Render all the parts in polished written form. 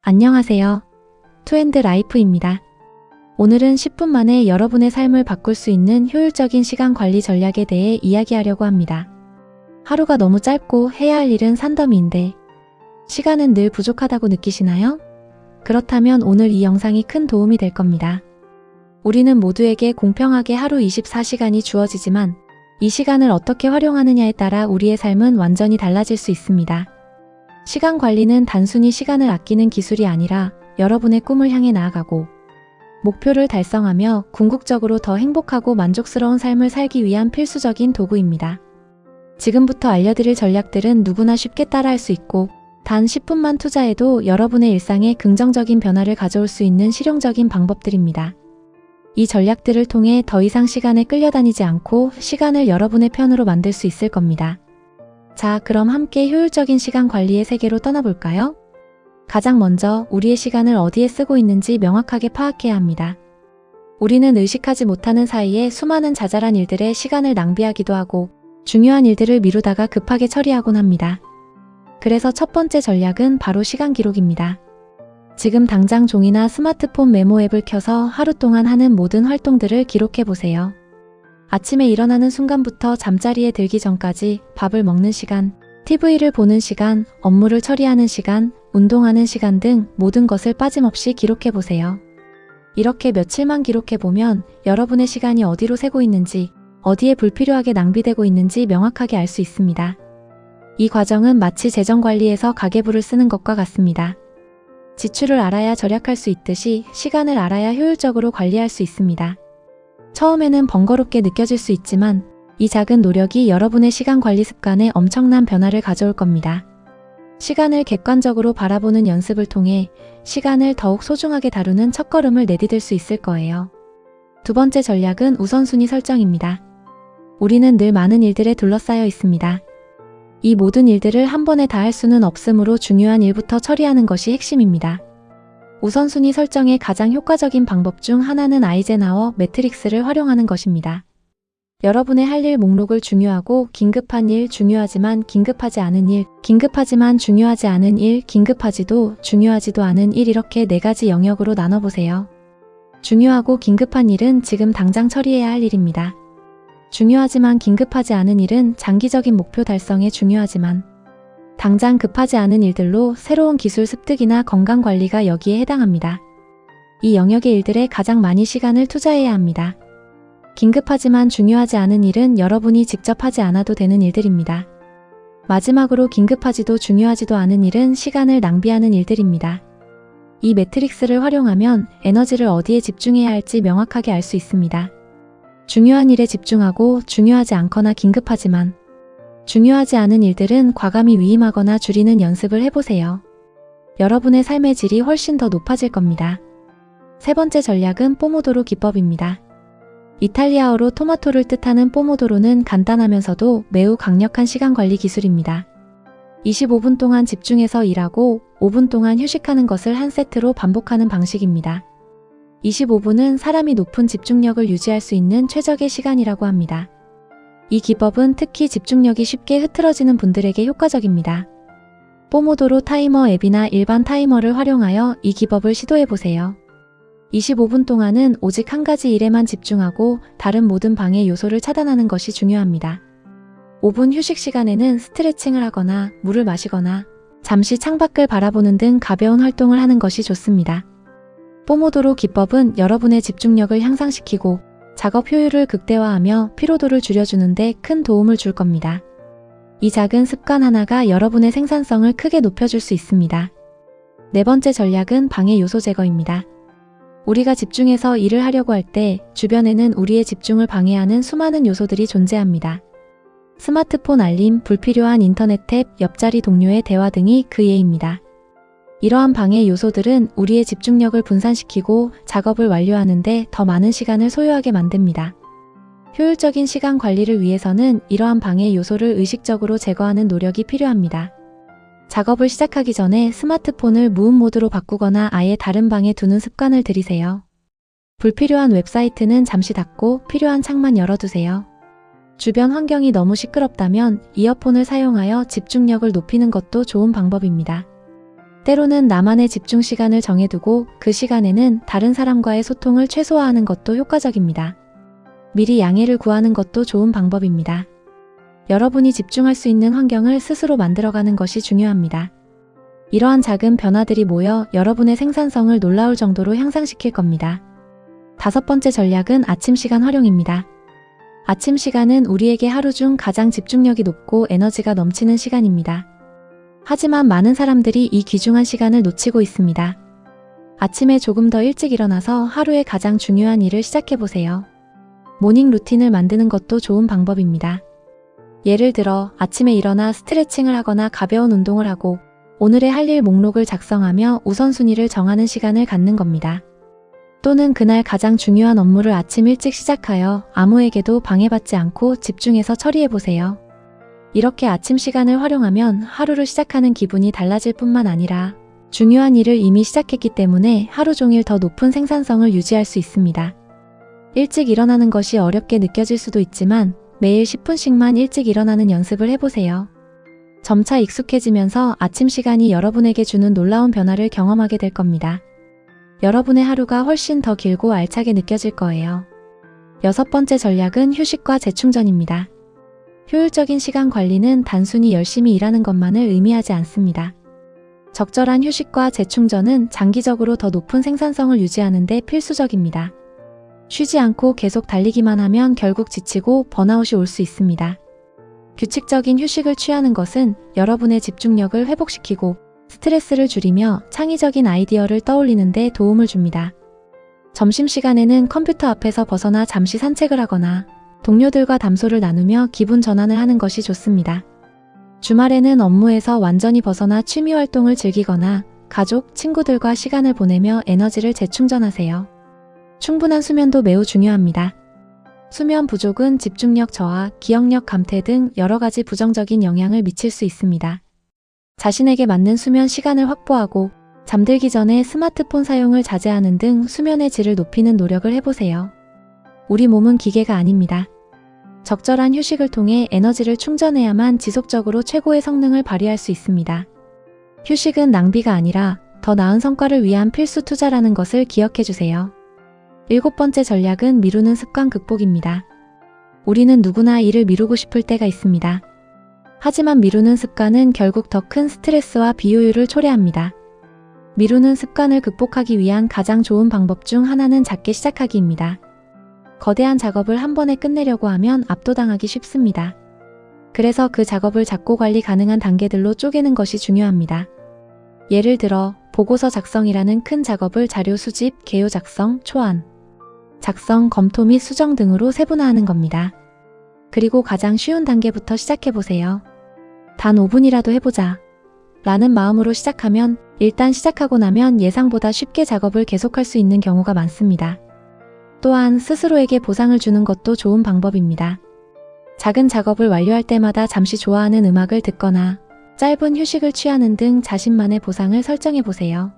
안녕하세요. 투앤드라이프입니다. 오늘은 10분 만에 여러분의 삶을 바꿀 수 있는 효율적인 시간 관리 전략에 대해 이야기하려고 합니다. 하루가 너무 짧고 해야 할 일은 산더미인데 시간은 늘 부족하다고 느끼시나요? 그렇다면 오늘 이 영상이 큰 도움이 될 겁니다. 우리는 모두에게 공평하게 하루 24시간이 주어지지만 이 시간을 어떻게 활용하느냐에 따라 우리의 삶은 완전히 달라질 수 있습니다. 시간 관리는 단순히 시간을 아끼는 기술이 아니라 여러분의 꿈을 향해 나아가고 목표를 달성하며 궁극적으로 더 행복하고 만족스러운 삶을 살기 위한 필수적인 도구입니다. 지금부터 알려드릴 전략들은 누구나 쉽게 따라할 수 있고 단 10분만 투자해도 여러분의 일상에 긍정적인 변화를 가져올 수 있는 실용적인 방법들입니다. 이 전략들을 통해 더 이상 시간에 끌려다니지 않고 시간을 여러분의 편으로 만들 수 있을 겁니다. 자, 그럼 함께 효율적인 시간 관리의 세계로 떠나볼까요? 가장 먼저 우리의 시간을 어디에 쓰고 있는지 명확하게 파악해야 합니다. 우리는 의식하지 못하는 사이에 수많은 자잘한 일들에 시간을 낭비하기도 하고 중요한 일들을 미루다가 급하게 처리하곤 합니다. 그래서 첫 번째 전략은 바로 시간 기록입니다. 지금 당장 종이나 스마트폰 메모 앱을 켜서 하루 동안 하는 모든 활동들을 기록해 보세요. 아침에 일어나는 순간부터 잠자리에 들기 전까지 밥을 먹는 시간, TV를 보는 시간, 업무를 처리하는 시간, 운동하는 시간 등 모든 것을 빠짐없이 기록해 보세요. 이렇게 며칠만 기록해 보면 여러분의 시간이 어디로 새고 있는지, 어디에 불필요하게 낭비되고 있는지 명확하게 알 수 있습니다. 이 과정은 마치 재정관리에서 가계부를 쓰는 것과 같습니다. 지출을 알아야 절약할 수 있듯이 시간을 알아야 효율적으로 관리할 수 있습니다. 처음에는 번거롭게 느껴질 수 있지만 이 작은 노력이 여러분의 시간 관리 습관에 엄청난 변화를 가져올 겁니다. 시간을 객관적으로 바라보는 연습을 통해 시간을 더욱 소중하게 다루는 첫걸음을 내디딜 수 있을 거예요. 두 번째 전략은 우선순위 설정입니다. 우리는 늘 많은 일들에 둘러싸여 있습니다. 이 모든 일들을 한 번에 다 할 수는 없으므로 중요한 일부터 처리하는 것이 핵심입니다. 우선순위 설정의 가장 효과적인 방법 중 하나는 아이젠하워 매트릭스를 활용하는 것입니다. 여러분의 할 일 목록을 중요하고 긴급한 일, 중요하지만 긴급하지 않은 일, 긴급하지만 중요하지 않은 일, 긴급하지도 중요하지도 않은 일 이렇게 4가지 영역으로 나눠보세요. 중요하고 긴급한 일은 지금 당장 처리해야 할 일입니다. 중요하지만 긴급하지 않은 일은 장기적인 목표 달성에 중요하지만 당장 급하지 않은 일들로 새로운 기술 습득이나 건강관리가 여기에 해당합니다. 이 영역의 일들에 가장 많이 시간을 투자해야 합니다. 긴급하지만 중요하지 않은 일은 여러분이 직접 하지 않아도 되는 일들입니다. 마지막으로 긴급하지도 중요하지도 않은 일은 시간을 낭비하는 일들입니다. 이 매트릭스를 활용하면 에너지를 어디에 집중해야 할지 명확하게 알 수 있습니다. 중요한 일에 집중하고 중요하지 않거나 긴급하지만 중요하지 않은 일들은 과감히 위임하거나 줄이는 연습을 해보세요. 여러분의 삶의 질이 훨씬 더 높아질 겁니다. 세 번째 전략은 포모도로 기법입니다. 이탈리아어로 토마토를 뜻하는 포모도로는 간단하면서도 매우 강력한 시간 관리 기술입니다. 25분 동안 집중해서 일하고 5분 동안 휴식하는 것을 한 세트로 반복하는 방식입니다. 25분은 사람이 높은 집중력을 유지할 수 있는 최적의 시간이라고 합니다. 이 기법은 특히 집중력이 쉽게 흐트러지는 분들에게 효과적입니다. 포모도로 타이머 앱이나 일반 타이머를 활용하여 이 기법을 시도해보세요. 25분 동안은 오직 한 가지 일에만 집중하고 다른 모든 방해 요소를 차단하는 것이 중요합니다. 5분 휴식 시간에는 스트레칭을 하거나 물을 마시거나 잠시 창밖을 바라보는 등 가벼운 활동을 하는 것이 좋습니다. 포모도로 기법은 여러분의 집중력을 향상시키고 작업 효율을 극대화하며 피로도를 줄여주는데 큰 도움을 줄 겁니다. 이 작은 습관 하나가 여러분의 생산성을 크게 높여줄 수 있습니다. 네 번째 전략은 방해 요소 제거입니다. 우리가 집중해서 일을 하려고 할 때 주변에는 우리의 집중을 방해하는 수많은 요소들이 존재합니다. 스마트폰 알림, 불필요한 인터넷 탭, 옆자리 동료의 대화 등이 그 예입니다. 이러한 방해 요소들은 우리의 집중력을 분산시키고 작업을 완료하는 데 더 많은 시간을 소요하게 만듭니다. 효율적인 시간 관리를 위해서는 이러한 방해 요소를 의식적으로 제거하는 노력이 필요합니다. 작업을 시작하기 전에 스마트폰을 무음 모드로 바꾸거나 아예 다른 방에 두는 습관을 들이세요. 불필요한 웹사이트는 잠시 닫고 필요한 창만 열어두세요. 주변 환경이 너무 시끄럽다면 이어폰을 사용하여 집중력을 높이는 것도 좋은 방법입니다. 때로는 나만의 집중 시간을 정해두고 그 시간에는 다른 사람과의 소통을 최소화하는 것도 효과적입니다. 미리 양해를 구하는 것도 좋은 방법입니다. 여러분이 집중할 수 있는 환경을 스스로 만들어가는 것이 중요합니다. 이러한 작은 변화들이 모여 여러분의 생산성을 놀라울 정도로 향상시킬 겁니다. 5번째 전략은 아침 시간 활용입니다. 아침 시간은 우리에게 하루 중 가장 집중력이 높고 에너지가 넘치는 시간입니다. 하지만 많은 사람들이 이 귀중한 시간을 놓치고 있습니다. 아침에 조금 더 일찍 일어나서 하루의 가장 중요한 일을 시작해보세요. 모닝 루틴을 만드는 것도 좋은 방법입니다. 예를 들어 아침에 일어나 스트레칭을 하거나 가벼운 운동을 하고 오늘의 할 일 목록을 작성하며 우선순위를 정하는 시간을 갖는 겁니다. 또는 그날 가장 중요한 업무를 아침 일찍 시작하여 아무에게도 방해받지 않고 집중해서 처리해보세요. 이렇게 아침 시간을 활용하면 하루를 시작하는 기분이 달라질 뿐만 아니라 중요한 일을 이미 시작했기 때문에 하루 종일 더 높은 생산성을 유지할 수 있습니다. 일찍 일어나는 것이 어렵게 느껴질 수도 있지만 매일 10분씩만 일찍 일어나는 연습을 해보세요. 점차 익숙해지면서 아침 시간이 여러분에게 주는 놀라운 변화를 경험하게 될 겁니다. 여러분의 하루가 훨씬 더 길고 알차게 느껴질 거예요. 6번째 전략은 휴식과 재충전입니다. 효율적인 시간 관리는 단순히 열심히 일하는 것만을 의미하지 않습니다. 적절한 휴식과 재충전은 장기적으로 더 높은 생산성을 유지하는 데 필수적입니다. 쉬지 않고 계속 달리기만 하면 결국 지치고 번아웃이 올 수 있습니다. 규칙적인 휴식을 취하는 것은 여러분의 집중력을 회복시키고 스트레스를 줄이며 창의적인 아이디어를 떠올리는 데 도움을 줍니다. 점심시간에는 컴퓨터 앞에서 벗어나 잠시 산책을 하거나 동료들과 담소를 나누며 기분 전환을 하는 것이 좋습니다. 주말에는 업무에서 완전히 벗어나 취미 활동을 즐기거나 가족, 친구들과 시간을 보내며 에너지를 재충전하세요. 충분한 수면도 매우 중요합니다. 수면 부족은 집중력 저하, 기억력 감퇴 등 여러 가지 부정적인 영향을 미칠 수 있습니다. 자신에게 맞는 수면 시간을 확보하고 잠들기 전에 스마트폰 사용을 자제하는 등 수면의 질을 높이는 노력을 해보세요. 우리 몸은 기계가 아닙니다. 적절한 휴식을 통해 에너지를 충전해야만 지속적으로 최고의 성능을 발휘할 수 있습니다. 휴식은 낭비가 아니라 더 나은 성과를 위한 필수 투자라는 것을 기억해주세요. 7번째 전략은 미루는 습관 극복입니다. 우리는 누구나 일을 미루고 싶을 때가 있습니다. 하지만 미루는 습관은 결국 더 큰 스트레스와 비효율을 초래합니다. 미루는 습관을 극복하기 위한 가장 좋은 방법 중 하나는 작게 시작하기입니다. 거대한 작업을 한 번에 끝내려고 하면 압도당하기 쉽습니다. 그래서 그 작업을 작고 관리 가능한 단계들로 쪼개는 것이 중요합니다. 예를 들어 보고서 작성이라는 큰 작업을 자료 수집, 개요 작성, 초안, 작성, 검토 및 수정 등으로 세분화하는 겁니다. 그리고 가장 쉬운 단계부터 시작해보세요. 단 5분이라도 해보자 라는 마음으로 시작하면 일단 시작하고 나면 예상보다 쉽게 작업을 계속할 수 있는 경우가 많습니다. 또한 스스로에게 보상을 주는 것도 좋은 방법입니다. 작은 작업을 완료할 때마다 잠시 좋아하는 음악을 듣거나 짧은 휴식을 취하는 등 자신만의 보상을 설정해보세요.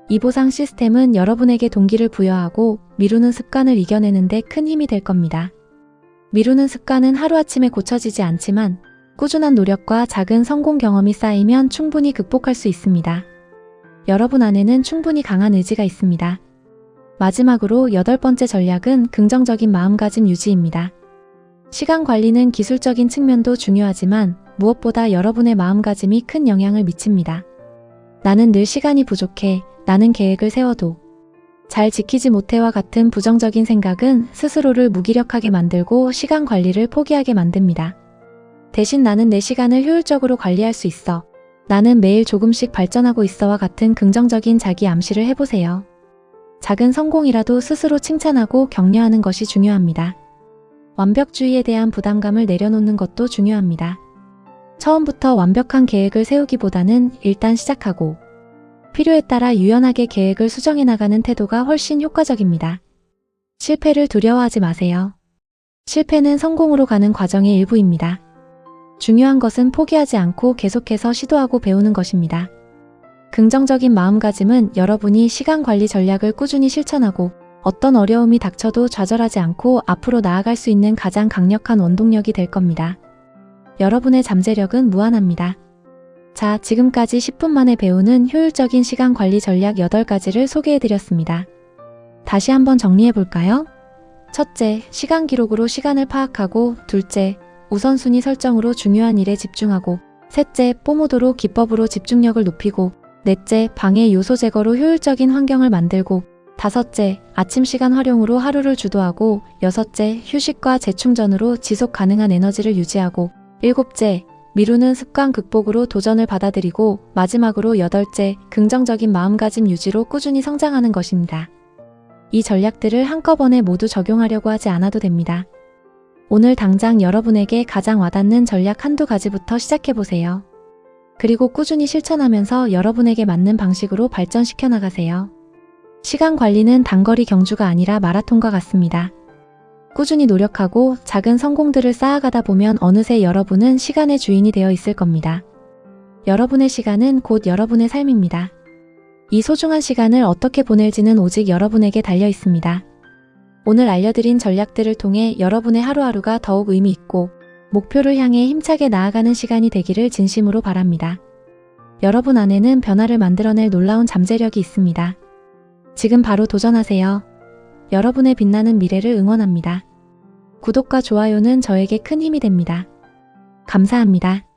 이 보상 시스템은 여러분에게 동기를 부여하고 미루는 습관을 이겨내는 데 큰 힘이 될 겁니다. 미루는 습관은 하루아침에 고쳐지지 않지만 꾸준한 노력과 작은 성공 경험이 쌓이면 충분히 극복할 수 있습니다. 여러분 안에는 충분히 강한 의지가 있습니다. 마지막으로 8번째 전략은 긍정적인 마음가짐 유지입니다. 시간 관리는 기술적인 측면도 중요하지만 무엇보다 여러분의 마음가짐이 큰 영향을 미칩니다. 나는 늘 시간이 부족해, 나는 계획을 세워도 잘 지키지 못해와 같은 부정적인 생각은 스스로를 무기력하게 만들고 시간 관리를 포기하게 만듭니다. 대신 나는 내 시간을 효율적으로 관리할 수 있어, 나는 매일 조금씩 발전하고 있어와 같은 긍정적인 자기 암시를 해보세요. 작은 성공이라도 스스로 칭찬하고 격려하는 것이 중요합니다. 완벽주의에 대한 부담감을 내려놓는 것도 중요합니다. 처음부터 완벽한 계획을 세우기보다는 일단 시작하고 필요에 따라 유연하게 계획을 수정해 나가는 태도가 훨씬 효과적입니다. 실패를 두려워하지 마세요. 실패는 성공으로 가는 과정의 일부입니다. 중요한 것은 포기하지 않고 계속해서 시도하고 배우는 것입니다. 긍정적인 마음가짐은 여러분이 시간 관리 전략을 꾸준히 실천하고 어떤 어려움이 닥쳐도 좌절하지 않고 앞으로 나아갈 수 있는 가장 강력한 원동력이 될 겁니다. 여러분의 잠재력은 무한합니다. 자, 지금까지 10분 만에 배우는 효율적인 시간 관리 전략 8가지를 소개해드렸습니다. 다시 한번 정리해볼까요? 첫째, 시간 기록으로 시간을 파악하고, 둘째, 우선순위 설정으로 중요한 일에 집중하고, 셋째, 포모도로 기법으로 집중력을 높이고, 넷째, 방해 요소 제거로 효율적인 환경을 만들고, 다섯째, 아침 시간 활용으로 하루를 주도하고, 여섯째, 휴식과 재충전으로 지속 가능한 에너지를 유지하고, 일곱째, 미루는 습관 극복으로 도전을 받아들이고, 마지막으로 여덟째, 긍정적인 마음가짐 유지로 꾸준히 성장하는 것입니다. 이 전략들을 한꺼번에 모두 적용하려고 하지 않아도 됩니다. 오늘 당장 여러분에게 가장 와닿는 전략 한두 가지부터 시작해보세요. 그리고 꾸준히 실천하면서 여러분에게 맞는 방식으로 발전시켜 나가세요. 시간 관리는 단거리 경주가 아니라 마라톤과 같습니다. 꾸준히 노력하고 작은 성공들을 쌓아가다 보면 어느새 여러분은 시간의 주인이 되어 있을 겁니다. 여러분의 시간은 곧 여러분의 삶입니다. 이 소중한 시간을 어떻게 보낼지는 오직 여러분에게 달려 있습니다. 오늘 알려드린 전략들을 통해 여러분의 하루하루가 더욱 의미 있고 목표를 향해 힘차게 나아가는 시간이 되기를 진심으로 바랍니다. 여러분 안에는 변화를 만들어낼 놀라운 잠재력이 있습니다. 지금 바로 도전하세요. 여러분의 빛나는 미래를 응원합니다. 구독과 좋아요는 저에게 큰 힘이 됩니다. 감사합니다.